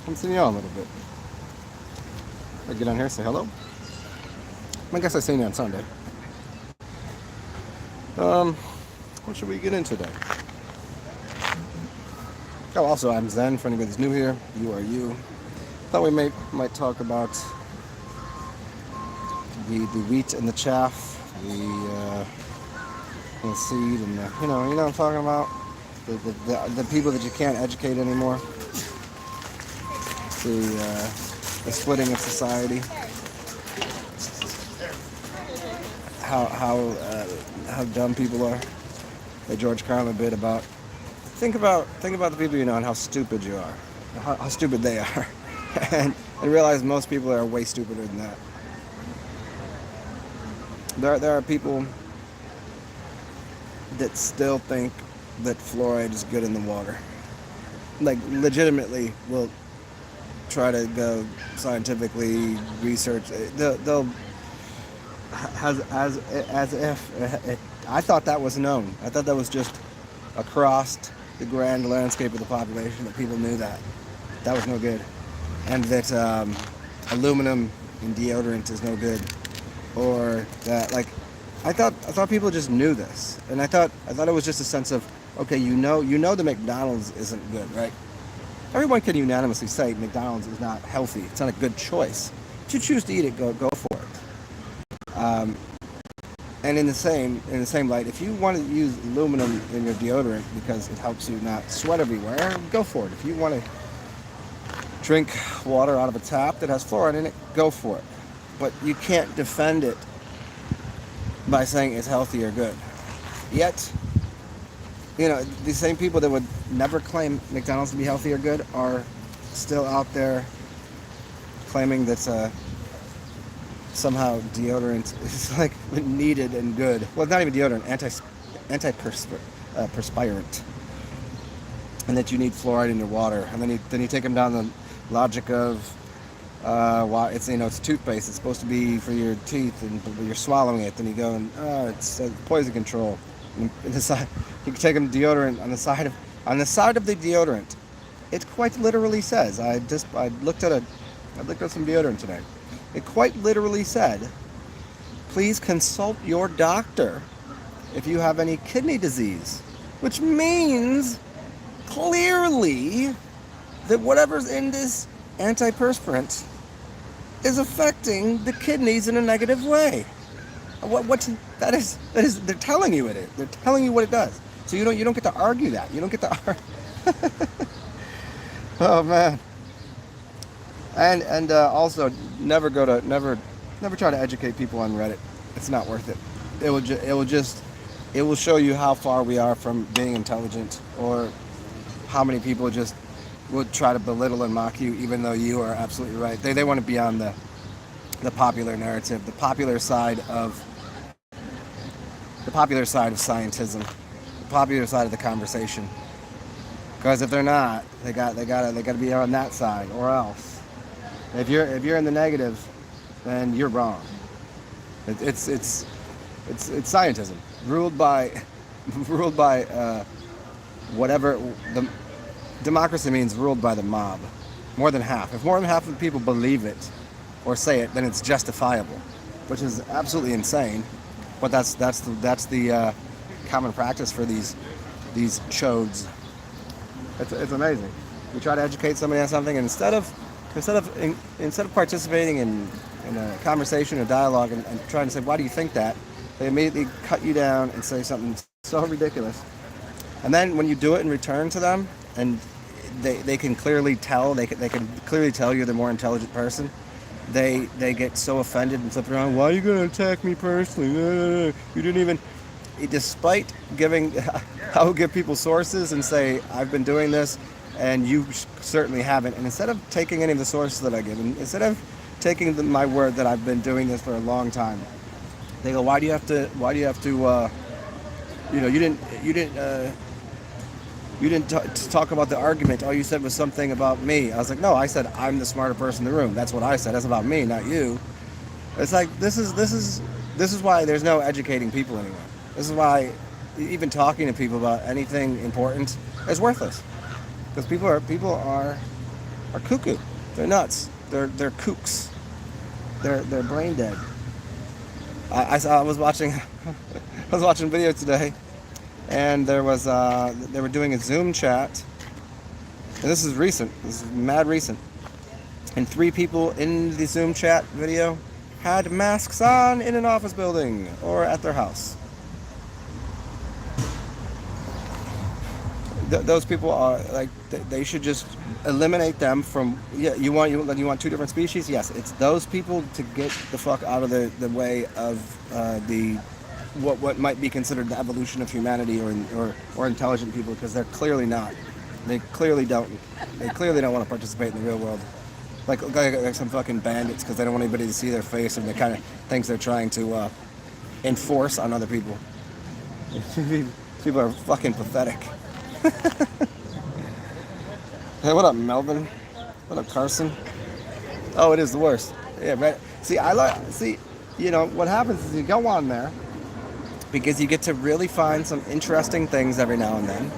continue on a little bit. I get on here and say hello. I guess I seen you on Sunday. What should we get into today? Oh, also, I'm Zen. For anybody who's new here, you are you. Thought we might talk about the wheat and the chaff, the seed, and the, you know what I'm talking about. The people that you can't educate anymore. The splitting of society. How dumb people are. Like George Carlin a bit about. Think about the people you know and how stupid you are, how stupid they are, and realize most people are way stupider than that. There are people that still think that fluoride is good in the water. Like legitimately will try to go scientifically research. They'll as if I thought that was known. I thought that was just across the grand landscape of the population that people knew that was no good, and that aluminum in deodorant is no good, or that like I thought people just knew this, and I thought it was just a sense of okay, you know the McDonald's isn't good, right? Everyone can unanimously say McDonald's is not healthy. It's not a good choice. If you choose to eat it, go for it. And in the same light, if you want to use aluminum in your deodorant because it helps you not sweat everywhere, go for it. If you want to drink water out of a tap that has fluoride in it, go for it. But you can't defend it by saying it's healthy or good. Yet, these same people that would never claim McDonald's to be healthy or good are still out there claiming that somehow deodorant is like needed and good. Well, it's not even deodorant, anti-perspirant, and that you need fluoride in your water. And then you take them down the logic of why it's toothpaste. It's supposed to be for your teeth, and you're swallowing it. Then you go and it's poison control. And you can take them deodorant on the side of the deodorant. It quite literally says. I looked at some deodorant today. It quite literally said, please consult your doctor if you have any kidney disease, which means clearly that whatever's in this antiperspirant is affecting the kidneys in a negative way. That is they're telling you it is. They're telling you what it does. So you don't get to argue that. You don't get to argue. Oh man. And also never try to educate people on Reddit. It's not worth it. It will show you how far we are from being intelligent, or how many people just would try to belittle and mock you even though you are absolutely right. They want to be on the popular narrative, the popular side of scientism, the popular side of the conversation. Because if they're not, they gotta be on that side or else. If you're in the negative, then you're wrong. It's scientism ruled by whatever the democracy means. Ruled by the mob. More than half. If more than half of the people believe it or say it, then it's justifiable, which is absolutely insane. But that's the common practice for these chodes. It's amazing. You try to educate somebody on something, and instead of participating in a conversation or dialogue and trying to say, why do you think that? They immediately cut you down and say something so ridiculous. And then when you do it in return to them, and they can clearly tell, they can clearly tell you're the more intelligent person, they get so offended and flip around. Why are you going to attack me personally? You didn't even... Despite giving... I will give people sources and say, I've been doing this, and you certainly haven't. And instead of taking any of the sources that I give, and instead of taking my word that I've been doing this for a long time, they go, why do you have to you didn't talk about the argument. All you said was something about me. I was like, no, I said I'm the smarter person in the room. That's what I said. That's about me, not you. It's like, this is why there's no educating people anymore. This is why even talking to people about anything important is worthless. Because people are are cuckoo. They're nuts. They're kooks. They're brain dead. I was watching I was watching video today, and there was they were doing a Zoom chat, and this is recent. This is mad recent. And 3 people in the Zoom chat video had masks on in an office building or at their house. Those people are like, they should just eliminate them from. Yeah, you want 2 different species? Yes, it's those people to get the fuck out of the way of the what might be considered the evolution of humanity or intelligent people, because they're clearly not. They clearly don't want to participate in the real world. Like some fucking bandits, because they don't want anybody to see their face, and the kind of things they're trying to enforce on other people. People are fucking pathetic. Hey, what up, Melvin? What up, Carson? Oh, it is the worst. Yeah, right. See, you know, what happens is you go on there because you get to really find some interesting things every now and then.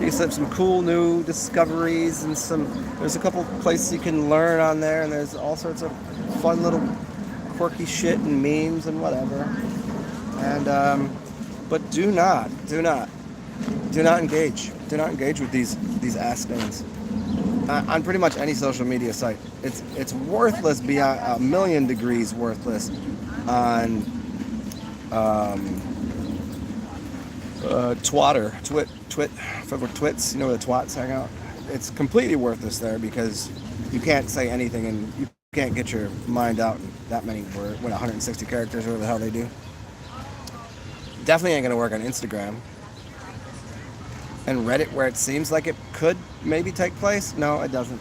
You get some cool new discoveries, and there's a couple places you can learn on there, and there's all sorts of fun little quirky shit and memes and whatever. And but do not engage. Do not engage with these ass things on pretty much any social media site. It's worthless beyond a million degrees worthless on Twits, you know where the twats hang out? It's completely worthless there, because you can't say anything, and you can't get your mind out in that many words, 160 characters, or whatever the hell they do. Definitely ain't gonna work on Instagram. And Reddit, where it seems like it could maybe take place, no, it doesn't.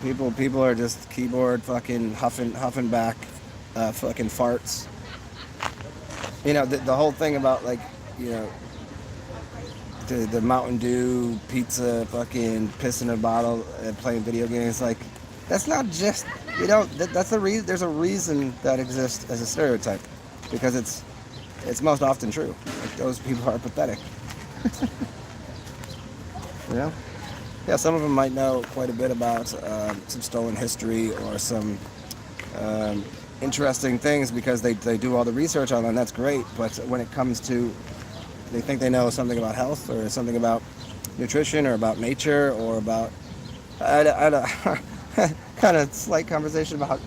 People are just keyboard fucking huffing back fucking farts. You know, the whole thing about, like, you know, the Mountain Dew pizza fucking piss in a bottle and playing video games, like, that's not just, you know, that's the reason. There's a reason that exists as a stereotype, because it's most often true. Like, those people are pathetic. You know? Yeah, some of them might know quite a bit about some stolen history or some interesting things, because they do all the research on them. That's great, but when it comes to, they think they know something about health or something about nutrition or about nature or about I had a kind of slight conversation about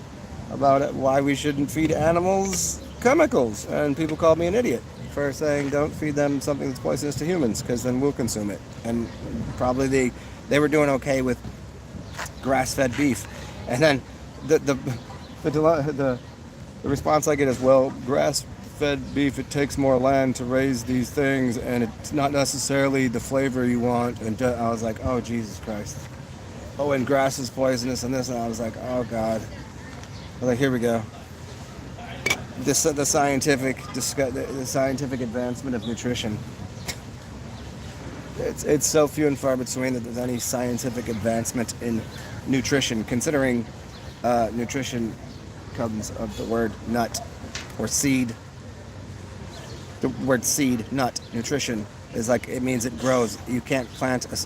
why we shouldn't feed animals chemicals, and people called me an idiot for saying don't feed them something that's poisonous to humans, because then we'll consume it. And probably they were doing okay with grass-fed beef, and then the response I get is, well, grass-fed beef, it takes more land to raise these things, and it's not necessarily the flavor you want. And I was like, oh, Jesus Christ. Oh, and grass is poisonous and this, and I was like, oh God. I was like, here we go. The scientific advancement of nutrition. It's so few and far between that there's any scientific advancement in nutrition, considering nutrition comes of the word nut or seed. The word seed, nut, nutrition is like, it means it grows. You can't plant an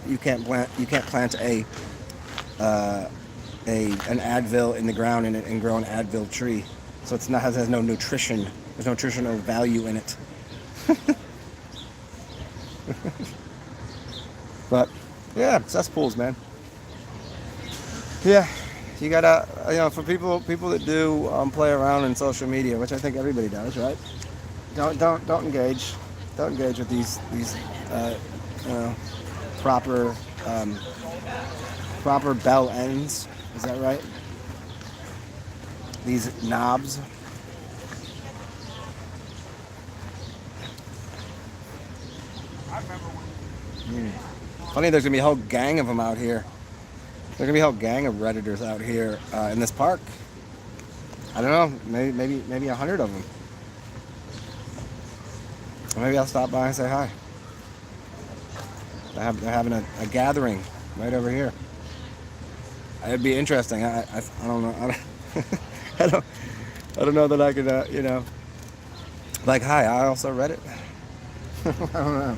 Advil in the ground and grow an Advil tree. So it has no nutrition. There's no nutritional value in it. But yeah, cesspools, man. Yeah, you gotta, you know, for people that do play around in social media, which I think everybody does, right? Don't engage. Don't engage with these proper bell ends. Is that right? These knobs. Funny, there's gonna be a whole gang of them out here. There's gonna be a whole gang of Redditors out here in this park. I don't know, maybe 100 of them. Or maybe I'll stop by and say hi. They're having a gathering right over here. It'd be interesting. I don't know. I don't know that I could, you know, like, hi, I also read it. I don't know.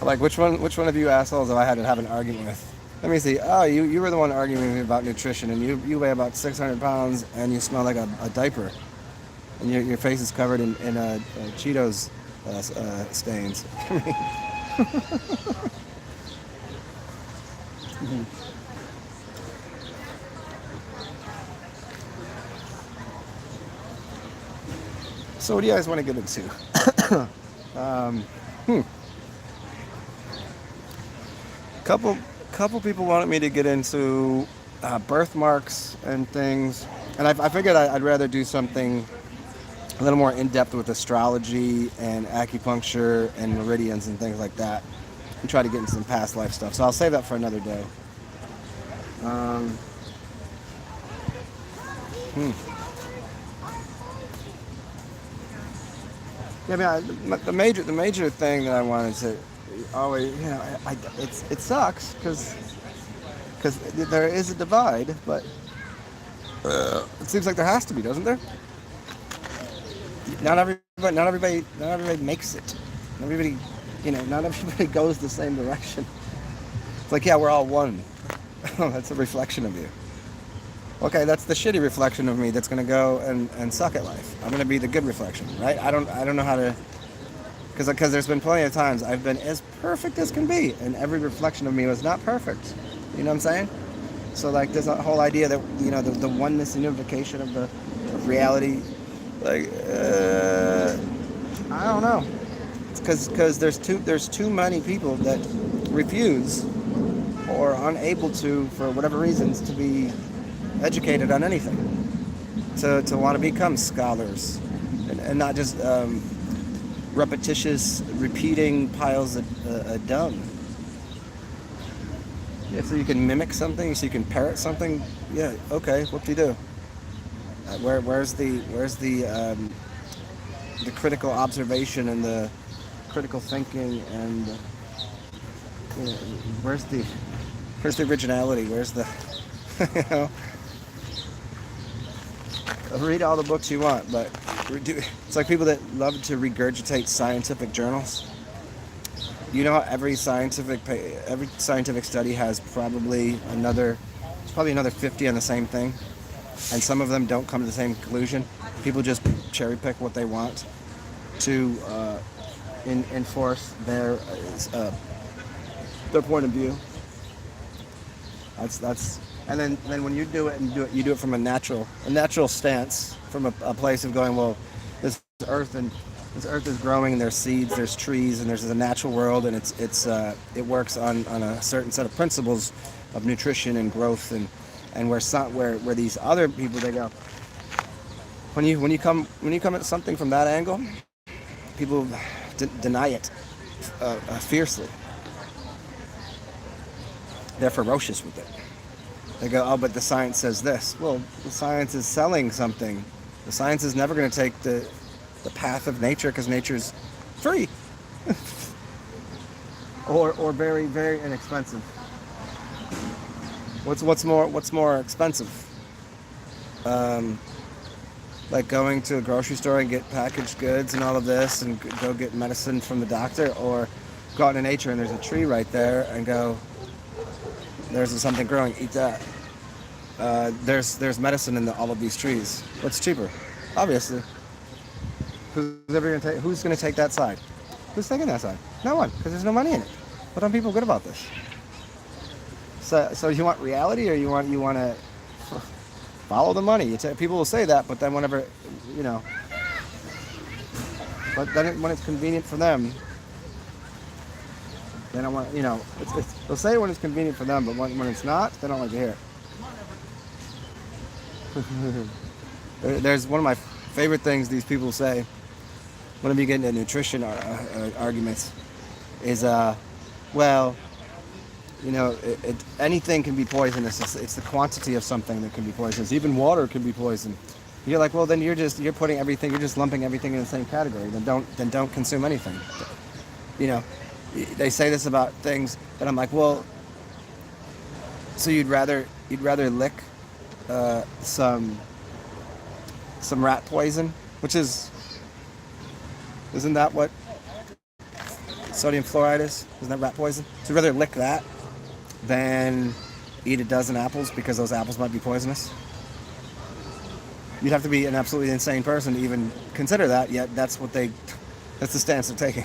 Like, which one of you assholes have I had to have an argument with? Let me see. Oh, you were the one arguing with me about nutrition, and you weigh about 600 pounds, and you smell like a diaper, and your face is covered in Cheetos stains. So what do you guys want to get into? um, hmm. Couple people wanted me to get into birthmarks and things, and I figured I'd rather do something a little more in depth with astrology and acupuncture and meridians and things like that, and try to get into some past life stuff. So I'll save that for another day. Um, hmm. Yeah, I mean, the major thing that I wanted to always, it sucks because there is a divide, but it seems like there has to be, doesn't there? Not everybody makes it. Everybody, not everybody goes the same direction. It's like, yeah, we're all one. That's a reflection of you. Okay, that's the shitty reflection of me that's gonna go and suck at life. I'm gonna be the good reflection, right? I don't know how to, because there's been plenty of times I've been as perfect as can be, and every reflection of me was not perfect. You know what I'm saying? So like, there's a whole idea that the oneness and unification of reality. Like, I don't know. It's because there's too many people that refuse or are unable to, for whatever reasons, to be educated on anything, to want to become scholars, and not just repetitious, repeating piles of dung. Yeah, so you can mimic something, so you can parrot something. Yeah, okay, what do you do? Where's the critical observation and the critical thinking and where's the originality? Where's the read all the books you want, but it's like people that love to regurgitate scientific journals. You know how every scientific study has probably another 50 on the same thing, and some of them don't come to the same conclusion. People just cherry pick what they want to enforce their point of view. That's and then when you do it from a natural stance, from a place of going, well, this earth is growing, and there's seeds, there's trees, and there's a natural world, and it works on a certain set of principles of nutrition and growth, and where these other people, they go, when you come at something from that angle, people deny it fiercely. They're ferocious with it. They go, oh, but the science says this. Well, the science is selling something. The science is never going to take the path of nature, because nature's free or very, very inexpensive. What's more expensive? Like going to a grocery store and get packaged goods and all of this, and go get medicine from the doctor, or go out in nature and there's a tree right there and go, there's something growing, eat that. There's medicine in all of these trees. What's cheaper? Obviously. Who's gonna take that side? Who's taking that side? No one, because there's no money in it. But aren't people good about this? So you want reality, or you want to follow the money? People will say that, but then whenever, but then when it's convenient for them, they don't want, they'll say it when it's convenient for them, but when it's not, they don't like to hear it. There's one of my favorite things these people say whenever you get into nutrition arguments is, anything can be poisonous. It's the quantity of something that can be poisonous. Even water can be poison. You're like, well, then you're just lumping everything in the same category. Then don't consume anything. They say this about things, and I'm like, well, so you'd rather lick some rat poison, isn't that what sodium fluoride is? Isn't that rat poison? So you'd rather lick that than eat a dozen apples because those apples might be poisonous? You'd have to be an absolutely insane person to even consider that, yet that's the stance they're taking.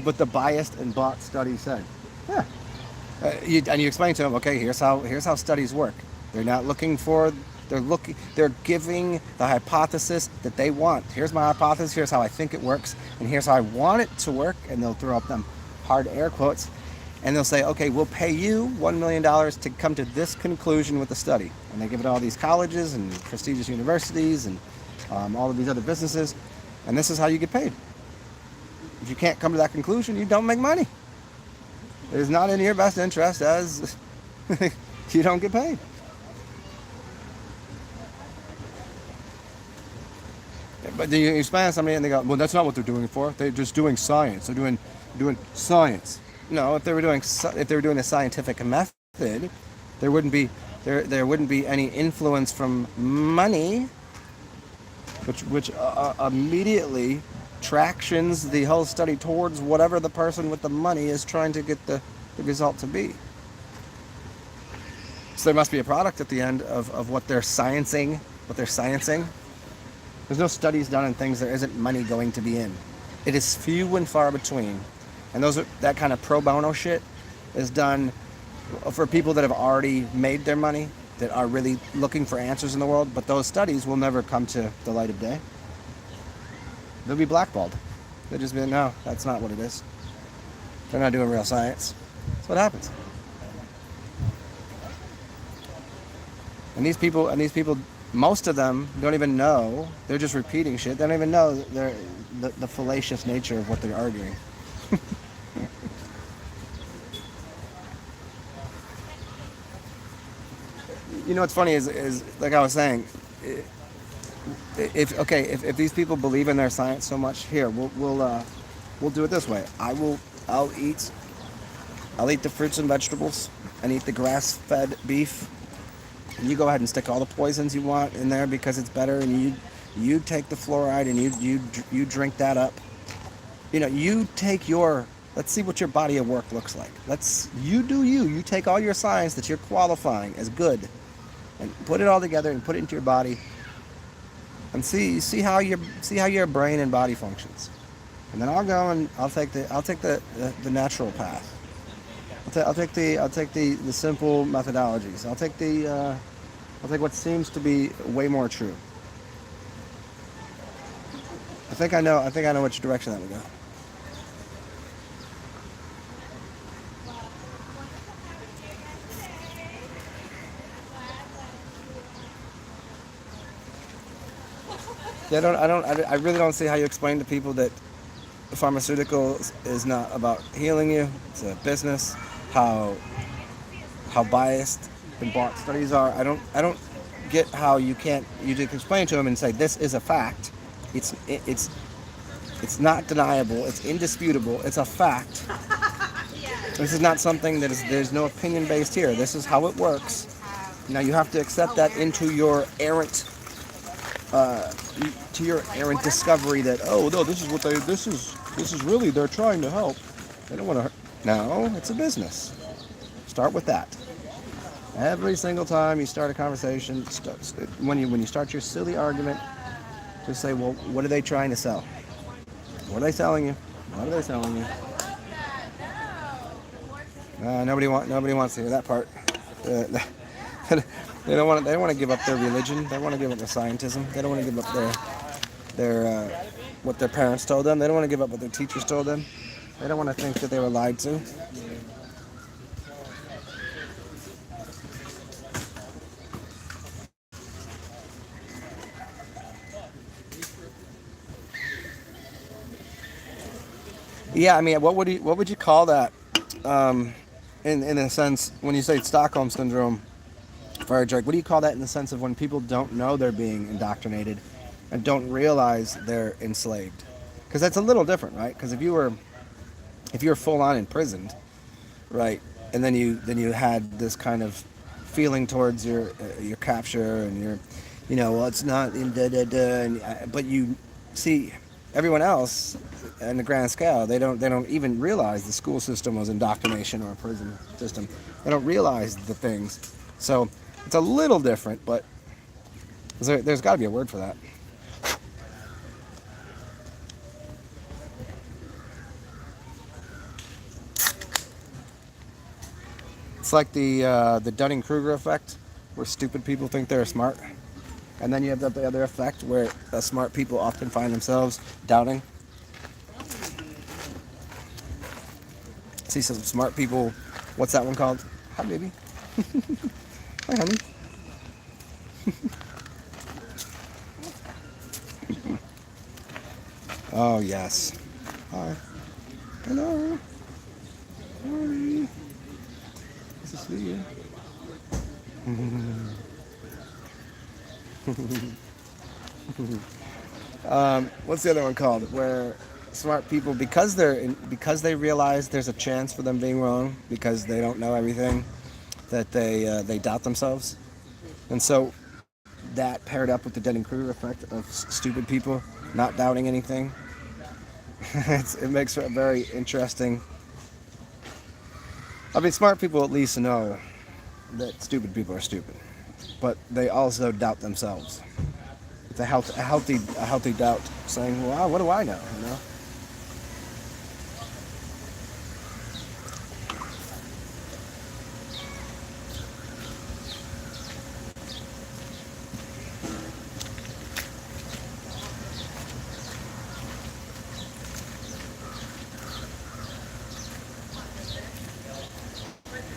But the biased and bought study said, yeah. And you explain to them, okay, here's how studies work. They're not looking for, they're giving the hypothesis that they want. Here's my hypothesis, here's how I think it works, and here's how I want it to work, and they'll throw up them hard air quotes, and they'll say, okay, we'll pay you $1 million to come to this conclusion with the study. And they give it to all these colleges and prestigious universities and all of these other businesses, and this is how you get paid. If you can't come to that conclusion, you don't make money. It is not in your best interest as you don't get paid. But then you explain to somebody and they go, well, that's not what they're doing it for. They're just doing science. They're doing science. No, if they were doing a scientific method, there wouldn't be any influence from money, which immediately tractions the whole study towards whatever the person with the money is trying to get the result to be. So there must be a product at the end of what they're sciencing. There's no studies done on things there isn't money going to be in. It is few and far between. And that kind of pro bono shit is done for people that have already made their money, that are really looking for answers in the world, but those studies will never come to the light of day. They'll be blackballed. They'll just be, no, that's not what it is. They're not doing real science. That's what happens. And these people, most of them don't even know. They're just repeating shit. They don't even know the fallacious nature of what they're arguing. You know what's funny is like I was saying, if these people believe in their science so much, here we'll do it this way. I'll eat the fruits and vegetables and eat the grass-fed beef. And you go ahead and stick all the poisons you want in there because it's better, and you take the fluoride and you drink that up. You take let's see what your body of work looks like. You take all your science that you're qualifying as good and put it all together and put it into your body and see how your brain and body functions. And then I'll go and I'll take the natural path. I'll take the simple methodologies. I'll take what seems to be way more true. I think I know which direction that would go. I really don't see how you explain to people that pharmaceuticals is not about healing you. It's a business. How biased and bought studies are. I don't get how you can explain to them and say this is a fact. It's not deniable. It's indisputable. It's a fact. This is not something there's no opinion based here. This is how it works. Now you have to accept that into your errant discovery that, oh no, this is really, they're trying to help. They don't want to hurt. No, it's a business. Start with that. Every single time you start a conversation, when you start your silly argument, just say, well, what are they trying to sell? What are they selling you? What are they selling you? Nobody wants to hear that part. They don't want to give up their religion. They want to give up their scientism. They don't want to give up their what their parents told them. They don't want to give up what their teachers told them. They don't want to think that they were lied to. Yeah, I mean, what would you call that? In a sense, when you say Stockholm syndrome, Frederick, what do you call that in the sense of when people don't know they're being indoctrinated and don't realize they're enslaved? Because that's a little different, right? Because if you were full on imprisoned, right, and then you had this kind of feeling towards your capture and your, well, it's not in but you see, everyone else, in the grand scale, they don't even realize the school system was indoctrination or a prison system. They don't realize the things. So it's a little different, but there's got to be a word for that. It's like the Dunning-Kruger effect, where stupid people think they're smart, and then you have the other effect where smart people often find themselves doubting. See some smart people. What's that one called? Hi, baby. Hi, honey. Oh yes. Hi. Hello. Hi. Nice to see you. What's the other one called? Where smart people, because they realize there's a chance for them being wrong, because they don't know everything, that they doubt themselves, and so that paired up with the Dunning-Kruger effect of stupid people not doubting anything, it makes for a very interesting. I mean, smart people at least know that stupid people are stupid, but they also doubt themselves. It's a healthy doubt, saying, "Well, what do I know?" You know.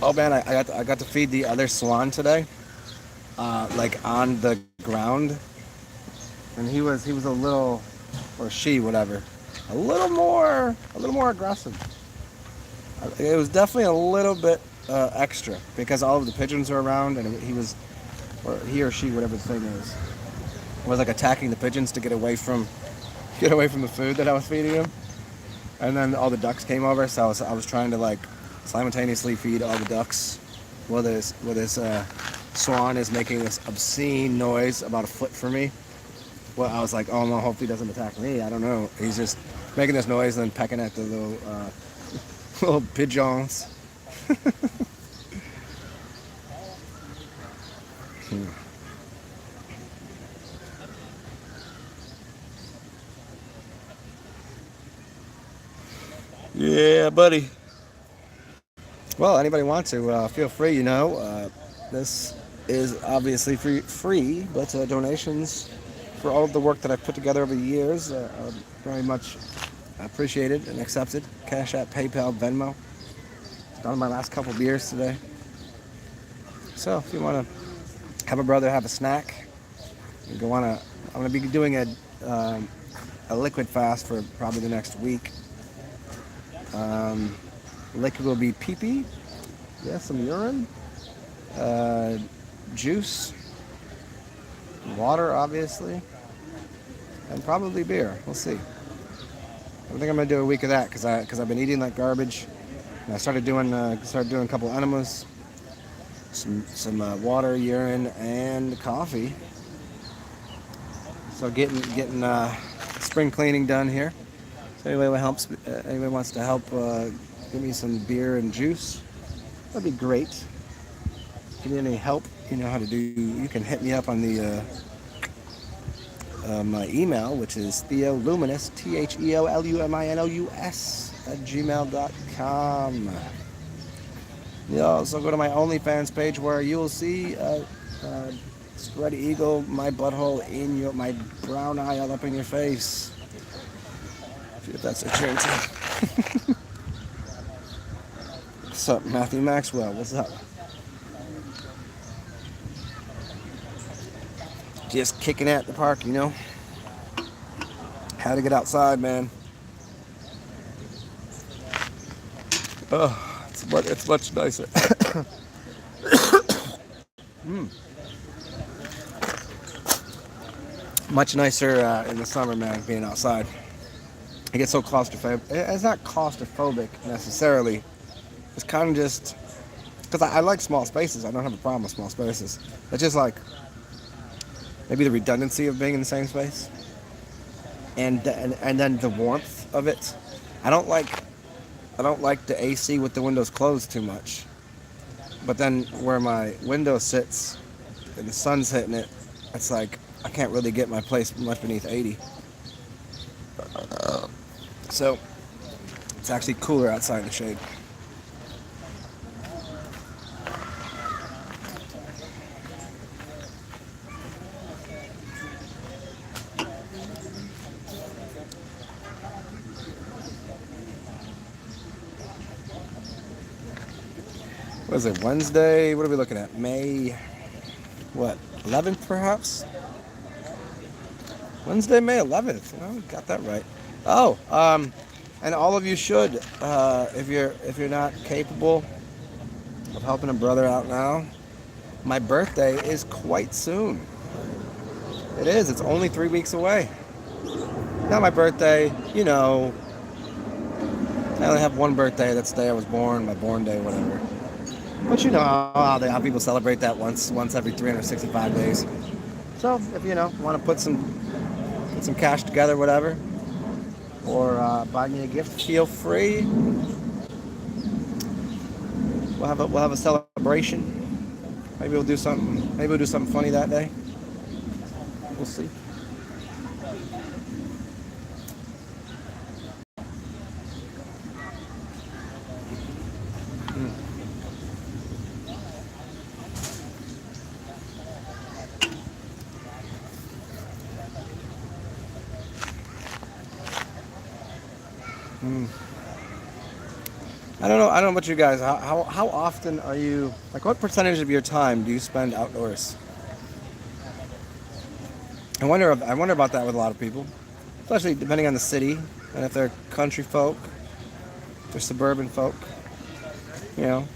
Oh man, I got to feed the other swan today, like on the ground, and he was a little, or she, whatever, a little more aggressive. It was definitely a little bit extra because all of the pigeons were around, and he was, or he or she, whatever the thing is, was like attacking the pigeons to get away from the food that I was feeding him. And then all the ducks came over, so I was trying to like simultaneously feed all the ducks while this swan is making this obscene noise about a foot from me. Well, I was like, oh no, hopefully he doesn't attack me. I don't know. He's just making this noise and then pecking at the little little pigeons. Yeah, buddy. Well, anybody want to, feel free, this is obviously free, but donations for all of the work that I've put together over the years are very much appreciated and accepted. Cash App, PayPal, Venmo. Down my last couple beers today. So if you want to have a brother have a snack, I'm going to be doing a liquid fast for probably the next week. Liquid will be pee-pee, yeah, some urine, juice, water, obviously, and probably beer. We'll see. I think I'm gonna do a week of that because I've been eating like garbage. And I started doing a couple enemas, some water, urine, and coffee. So getting spring cleaning done here. So anybody wants to help give me some beer and juice, that'd be great. If you need any help, you know how to do. You can hit me up on the my email, which is TheoLuminous, TheoLuminous @gmail.com. You also go to my OnlyFans page where you will see spread eagle, my butthole in my brown eye all up in your face. If that's a change. What's up, Matthew Maxwell? What's up? Just kicking at the park, Had to get outside, man. Oh, it's much nicer. Much nicer in the summer, man, being outside. I get so claustrophobic. It's not claustrophobic necessarily. It's kind of just because I like small spaces. I don't have a problem with small spaces. It's just like maybe the redundancy of being in the same space. and then the warmth of it. I don't like I don't like the AC with the windows closed too much. But then where my window sits and the sun's hitting it, it's like I can't really get my place much beneath 80. So it's actually cooler outside in the shade. What is it, Wednesday? What are we looking at? May, what, 11th perhaps? Wednesday, May 11th. Oh, got that right. Oh, and all of you should, if you're not capable of helping a brother out now, my birthday is quite soon. It is. It's only 3 weeks away. Not my birthday, you know. I only have one birthday. That's the day I was born, my born day, whatever. But you know how people celebrate that once every 365 days. So if you know want to put some cash together, whatever, or buy me a gift, feel free. We'll have a celebration. Maybe we'll do something. Maybe we'll do something funny that day. We'll see. I don't know about you guys. How often are you, like, what percentage of your time do you spend outdoors? I wonder about that with a lot of people, especially depending on the city and if they're country folk, if they're suburban folk. You know,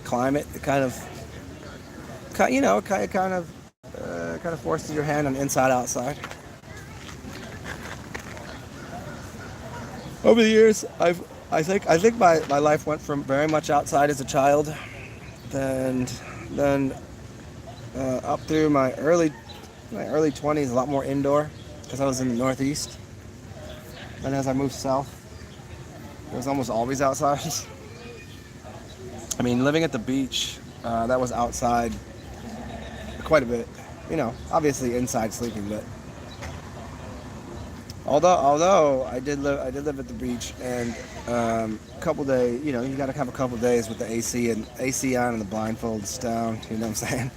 climate it kind of forces your hand on inside outside. Over the years, I think my life went from very much outside as a child, then up through my early 20s, a lot more indoor because I was in the Northeast. And as I moved south, it was almost always outside. I mean, living at the beach, that was outside quite a bit. You know, obviously inside sleeping, but although I did live at the beach, and a couple days, you know, you got to have a couple days with the AC on and the blindfolds down. You know what I'm saying?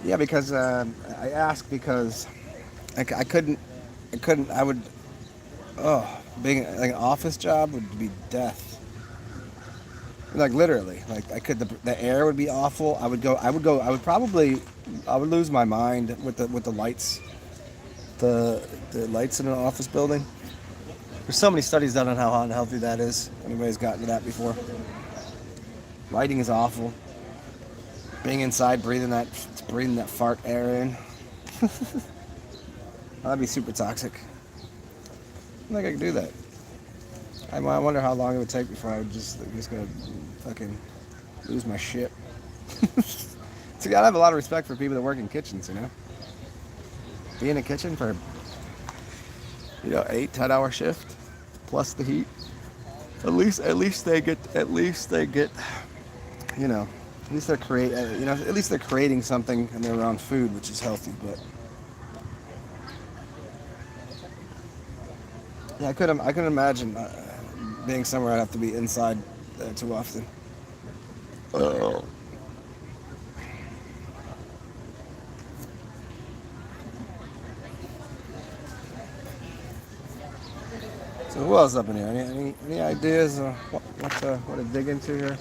Yeah, because I asked because I couldn't, I would, being like an office job would be death. Like literally, like the air would be awful. I would lose my mind with the lights, the lights in an office building. There's so many studies done on how unhealthy that is. Anybody's gotten to that before. Lighting is awful. Being inside, breathing that fart air in. That'd be super toxic. I don't think I could do that. I wonder how long it would take before I would just gonna fucking lose my shit. So I have a lot of respect for people that work in kitchens, you know. Be in a kitchen for 8-10 hour shift plus the heat. At least they get you know. At least they're creating something and they're around food, which is healthy. But yeah, I couldn't imagine being somewhere I'd have to be inside too often. Oh. So who else up in here? Any ideas of what to dig into here?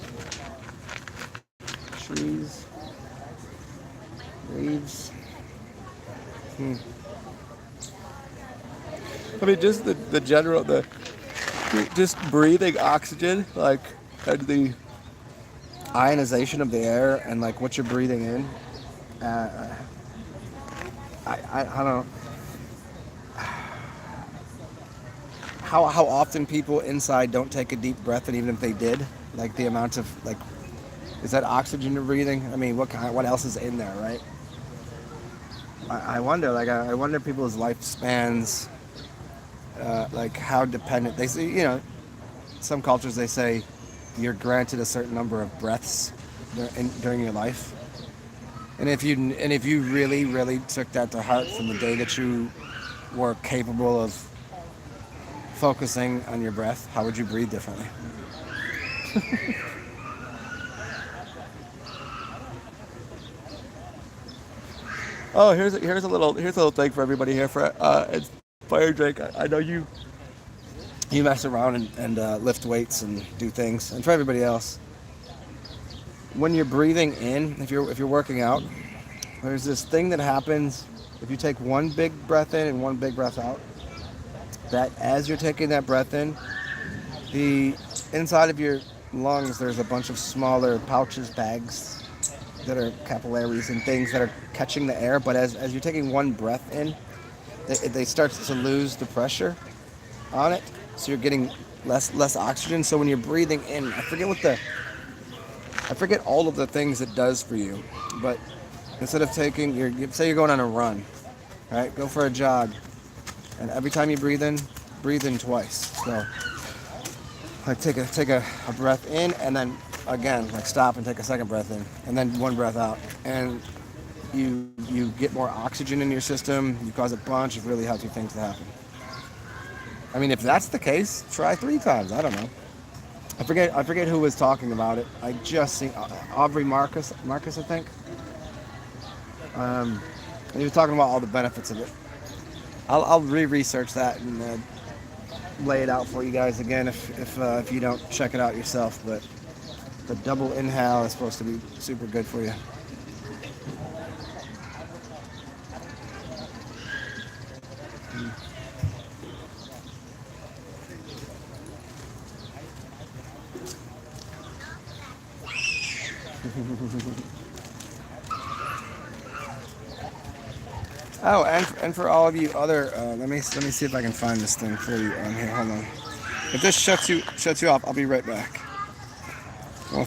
Trees, leaves. I mean, just the general, just breathing oxygen, like, and the ionization of the air, and like what you're breathing in. I don't know. how often people inside don't take a deep breath, and even if they did, like the amount of like, is that oxygen you're breathing? I mean, what else is in there, right? I wonder, like, I wonder people's lifespans, like how dependent they say. You know, some cultures they say you're granted a certain number of breaths during your life, and if you really really took that to heart from the day that you were capable of focusing on your breath, how would you breathe differently? Oh, here's a little thing for everybody here for it's fire drink. I know you mess around and lift weights and do things, and for everybody else, when you're breathing in, if you're working out, there's this thing that happens if you take one big breath in and one big breath out. That as you're taking that breath in, the inside of your lungs, there's a bunch of smaller pouches, bags that are capillaries and things that are catching the air. But as you're taking one breath in, they start to lose the pressure on it, so you're getting less oxygen. So when you're breathing in, I forget all of the things it does for you, but instead of say you're going on a run, right? Go for a jog, and every time you breathe in twice. So like take a breath in, and then again like stop and take a second breath in, and then one breath out, and you get more oxygen in your system. You cause a bunch of really healthy things to happen. I mean, if that's the case, try 3 times. I don't know. I forget who was talking about it. I just seen Aubrey Marcus, I think. And he was talking about all the benefits of it. I'll re-research that and lay it out for you guys again if you don't check it out yourself. But the double inhale is supposed to be super good for you. Oh, and for all of you other, let me see if I can find this thing for you on here. Hold on. If this shuts you off, I'll be right back.